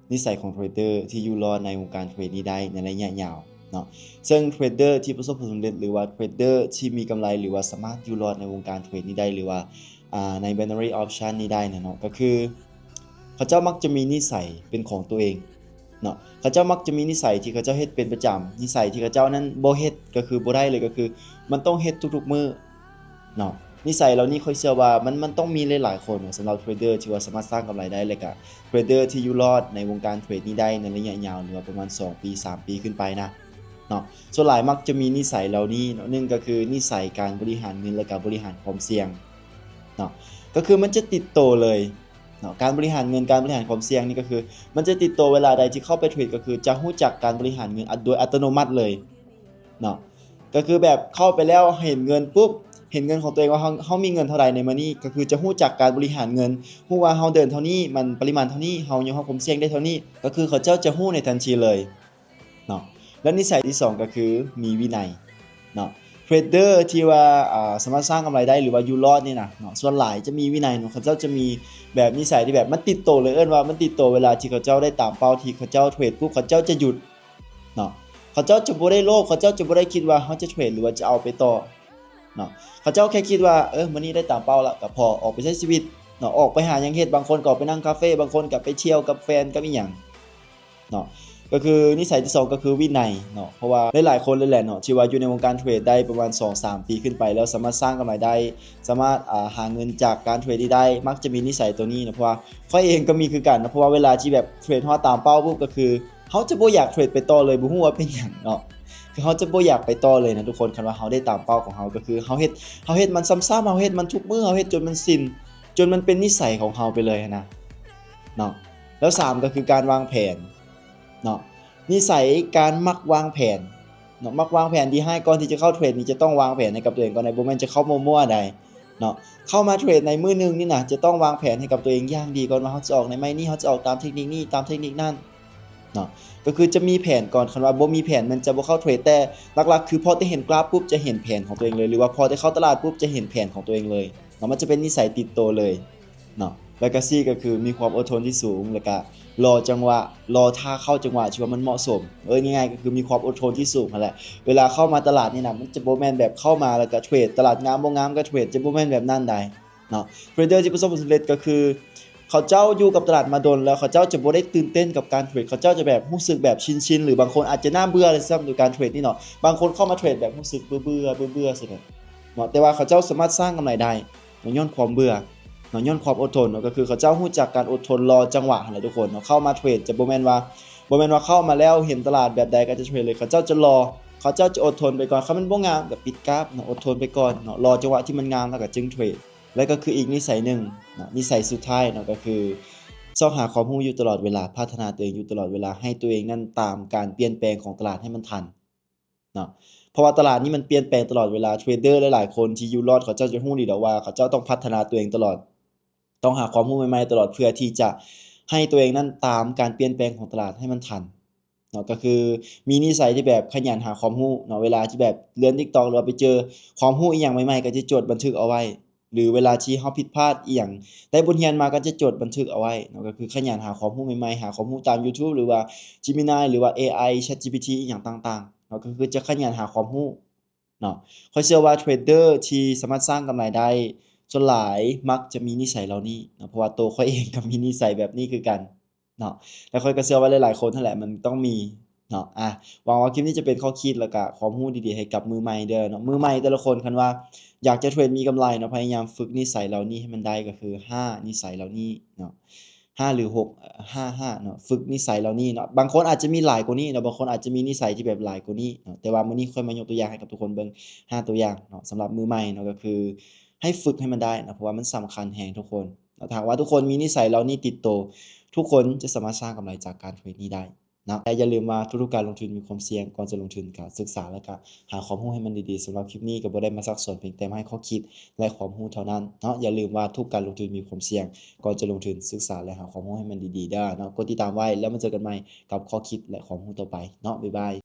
นิสัยของเทรดเดอร์ที่อยู่รอดในวงการเทรดนี้ได้ในระยะยาวเนาะซึ่งเทรดเดอร์ที่ประสบผลสำเร็จหรือว่าเทรดเดอร์ที่มีกำไรหรือว่าสามารถอยู่รอดในวงการเทรดนี้ได้หรือว่าใน binary option นี้ได้เนาะก็คือเขาเจ้ามักจะมีนิสัยเป็นของตัวเองเนาะเขาเจ้ามักจะมีนิสัยที่เขาเจ้าเฮ็ดเป็นประจำนิสัยที่เขาเจ้านั้นบ่เฮ็ดก็คือบ่ได้เลยก็คือมันต้องเฮ็ดทุกๆมื้อเนาะนิสัยเหล่านี้ค่อยเชื่อว่ามันต้องมีหลายๆคนสำหรับเทรดเดอร์ที่ว่าสามารถสร้างกำไรได้เลยก็เทรดเดอร์ที่อยู่รอดในวงการเทรดนี้ได้ในระยะยาวหรือว่าประมาณ2ปี3ปีขึ้นไปนะเนาะส่วนหลายมักจะมีนิสัยเหล่านี้เนาะ1ก็คือนิสัยการบริหารเงินและการบริหารความเสี่ยงเนาะก็คือมันจะติดโตเลยเนาะการบริหารเงินการบริหารความเสี่ยงนี่ก็คือมันจะติดโตเวลาใดที่เข้าไปเทรดก็คือจะรู้จักการบริหารเงินโดยอัตโนมัติเลยเนาะก็คือแบบเข้าไปแล้วเห็นเงินปุ๊บเห็นเงินของตัวเองว่าเฮามีเงินเท่าใดในมื้อนี้ก็คือจะรู้จักการบริหารเงินรู้ว่าเฮาเดินเท่านี้มันปริมาณเท่านี้เฮายอมรับความเสี่ยงได้เท่านี้ก็คือเขาเจ้าจะรู้ในทันทีเลยเนาะและนิสัยที่2ก็คือมีวินัยเนาะเทรดเดอร์ที่ว่าสามารถสร้างกำไรได้หรือว่าอยู่รอดนี่นะเนาะส่วนหลายจะมีวินัยเนาะเขาเจ้าจะมีแบบนิสัยที่แบบมันติดโตเลยเอิ้นว่ามันติดโตเวลาที่เขาเจ้าได้ตามเป้าที่เขาเจ้าเทรดปุ๊บเขาเจ้าจะหยุดเนาะเขาเจ้าจะบ่ได้โลภเขาเจ้าจะบ่ได้คิดว่าเขาจะเทรดหรือว่าจะเอาไปต่อเนาะเขาเจ้าแค่คิดว่ามื้อนี้ได้ตามเป้าแล้วก็พอออกไปใช้ชีวิตเนาะออกไปหาหยังเฮ็ดบางคนก็ออกไปนั่งคาเฟบางคนก็ไปเที่ยวกับแฟนกับอีหยังเนาะ ก็คือนิสัยที่2ก็คือวินัยเนาะเพราะว่าหลายๆคนเลยแหละเนาะที่ว่าอยู่ในวงการเทรดได้ประมาณ2-3ปีขึ้นไปแล้วสามารถสร้างกำไรได้สามารถหาเงินจากการเทรดได้มักจะมีนิสัยตัวนี้เนาะเพราะว่าข้อยเองก็มีคือกันนะเพราะว่าเวลาที่แบบเทรดฮอดตามเป้าปุ๊บก็คือเขาจะบ่อยากเทรดไปต่อเลยบ่ฮู้ว่าเป็นหยังเนาะคือเขาจะบ่อยากไปต่อเลยนะทุกคนคันว่าเขาได้ตามเป้าของเขาก็คือเขาเฮ็ดมันซ้ำๆเขาเฮ็ดมันทุกมื้อเขาเฮ็ดจนมันชินจนมันเป็นนิสัยของเขาไปเลยนะเนาะแล้ว3ก็คือการวางแผนเนาะ นิสัยการมักวางแผนเนาะมักวางแผนที่ให้ก่อนที่จะเข้าเทรดนี่จะต้องวางแผนให้กับตัวเองก่อนนะบ่แม่นจะเข้ามั่วๆใดเนาะเข้ามาเทรดในมื้อหนึงนี่น่ะจะต้องวางแผนให้กับตัวเองอย่างดีก่อนว่าเราจะออกในไม้นี้เราจะออกตามเทคนิคนี้ตามเทคนิคนั้นเนาะก็คือจะมีแผนก่อนคันว่าบ่มีแผนมันจะบ่เข้าเทรดแต่หลักๆคือพอได้เห็นกราฟปุ๊บจะเห็นแผนของตัวเองเลยหรือว่าพอได้เข้าตลาดปุ๊บจะเห็นแผนของตัวเองเลยเนาะมันจะเป็นนิสัยติดตัวเลยเนาะแล้วก็4ก็คือมีความอดทนที่สูงแล้วก็รอจังหวะรอท่าเข้าจังหวะที่ว่ามันเหมาะสมง่ายๆก็คือมีความอดทนที่สูงนั่นแหละเวลาเข้ามาตลาดนี่น่ะมันจะบ่แม่นแบบเข้ามาแล้วก็เทรดตลาดงามบ่งามก็เทรดจะบ่แม่นแบบนั้นได้เนาะเทรดเดอร์ที่ประสบผลสำเร็จก็คือเขาเจ้าอยู่กับตลาดมาดนแล้วเขาเจ้าจะบ่ได้ตื่นเต้นกับการเทรดเขาเจ้าจะแบบรู้สึกแบบชินๆหรือบางคนอาจจะน่าเบื่อเลยซ้ำในการเทรดนี่เนาะบางคนเข้ามาเทรดแบบรู้สึกเบื่อๆเบื่อๆซั่นน่ะเนาะแต่ว่าเขาเจ้าสามารถสร้างกำไรได้ย้อนความเบื่อ เนาะย้อนความอดทนเนาะก็คือเขาเจ้ารู้จักการอดทนรอจังหวะนั่นแหละทุกคนเนาะเข้ามาเทรดจะบ่แม่นว่าเข้ามาแล้วเห็นตลาดแบบใดก็จะเทรดเลยเขาเจ้าจะรอเขาเจ้าจะอดทนไปก่อนคันมันบ่งามก็ปิดกราฟเนาะอดทนไปก่อนเนาะรอจังหวะที่มันงามแล้วก็จึงเทรดแล้วก็คืออีกนิสัยหนึ่งเนาะนิสัยสุดท้ายเนาะก็คือเสาะหาความรู้อยู่ตลอดเวลาพัฒนาตัวเองอยู่ตลอดเวลาให้ตัวเองนั้นตามการเปลี่ยนแปลงของตลาดให้มันทันเนาะเพราะว่าตลาดนี้มันเปลี่ยนแปลงตลอดเวลาเทรดเดอร์หลายๆคนที่อยู่รอดเขาเจ้าจะรู้ดีดอกว่าเขาเจ้าต้องพัฒนาตัวเองตลอด ต้องหาความรู้ใหม่ๆตลอดเพื่อที่จะให้ตัวเองนั้นตามการเปลี่ยนแปลงของตลาดให้มันทันเนาะก็คือมีนิสัยที่แบบขยันหาความรู้เนาะเวลาที่แบบเลื่อน TikTok หรือว่าไปเจอความรู้อิหยังใหม่ๆก็จะจดบันทึกเอาไว้หรือเวลาที่เราผิดพลาดอิหยังได้บทเรียนมาก็จะจดบันทึกเอาไว้เนาะก็คือขยันหาความรู้ใหม่ๆหาความรู้ตามยูทูบหรือว่า Gemini หรือว่าเอไอ ChatGPT อิหยังต่างๆเนาะก็คือจะขยันหาความรู้เนาะข้อยเชื่อว่าเทรดเดอร์ที่สามารถสร้างกำไรได้ส่วนหลายมักจะมีนิสัยเหล่านี้เนาะเพราะว่าตัวข้อยเองก็มีนิสัยแบบนี้คือกันเนาะแล้วข้อยก็เชื่อว่าหลายๆคนนั่นแหละมันต้องมีเนาะหวังว่าคลิปนี้จะเป็นข้อคิดแล้วก็ความรู้ดีๆให้กับมือใหม่เด้อเนาะมือใหม่แต่ละคนคันว่าอยากจะเทรดมีกำไรเนาะพยายามฝึกนิสัยเหล่านี้ให้มันได้ก็คือ5นิสัยเหล่านี้เนาะ5หรือ6 5เนาะฝึกนิสัยเหล่านี้เนาะบางคนอาจจะมีหลายกว่านี้เนาะบางคนอาจจะมีนิสัยที่แบบหลายกว่านี้เนาะแต่ว่ามื้อนี้ค่อยมายกตัวอย่างให้กับทุกคนเบิ่ง5ตัวอย่างเนาะสำหรับมือใหม่เนาะก็คือให้ฝึกให้มันได้นะเพราะว่ามันสำคัญแรงทุกคนถ้าหากว่าทุกคนมีนิสัยเหล่านี้ติดตัวทุกคนจะสามารถสร้างกำไรจากการเทรดนี้ได้นะแต่อย่าลืมว่าทุกๆการลงทุนมีความเสี่ยงก่อนจะลงทุนก็ศึกษาแล้วก็หาความรู้ให้มันดีๆสำหรับคลิปนี้ก็บ่ได้มาซักซ้อนเพียงแต่มาให้ข้อคิดและความรู้เท่านั้นเนาะอย่าลืมว่าทุกการลงทุนมีความเสี่ยงก่อนจะลงทุนศึกษาและหาความรู้ให้มันดีๆเด้อเนาะกดติดตามไว้แล้วมาเจอกันใหม่กับข้อคิดและความรู้ต่อไปเนาะบ๊ายบาย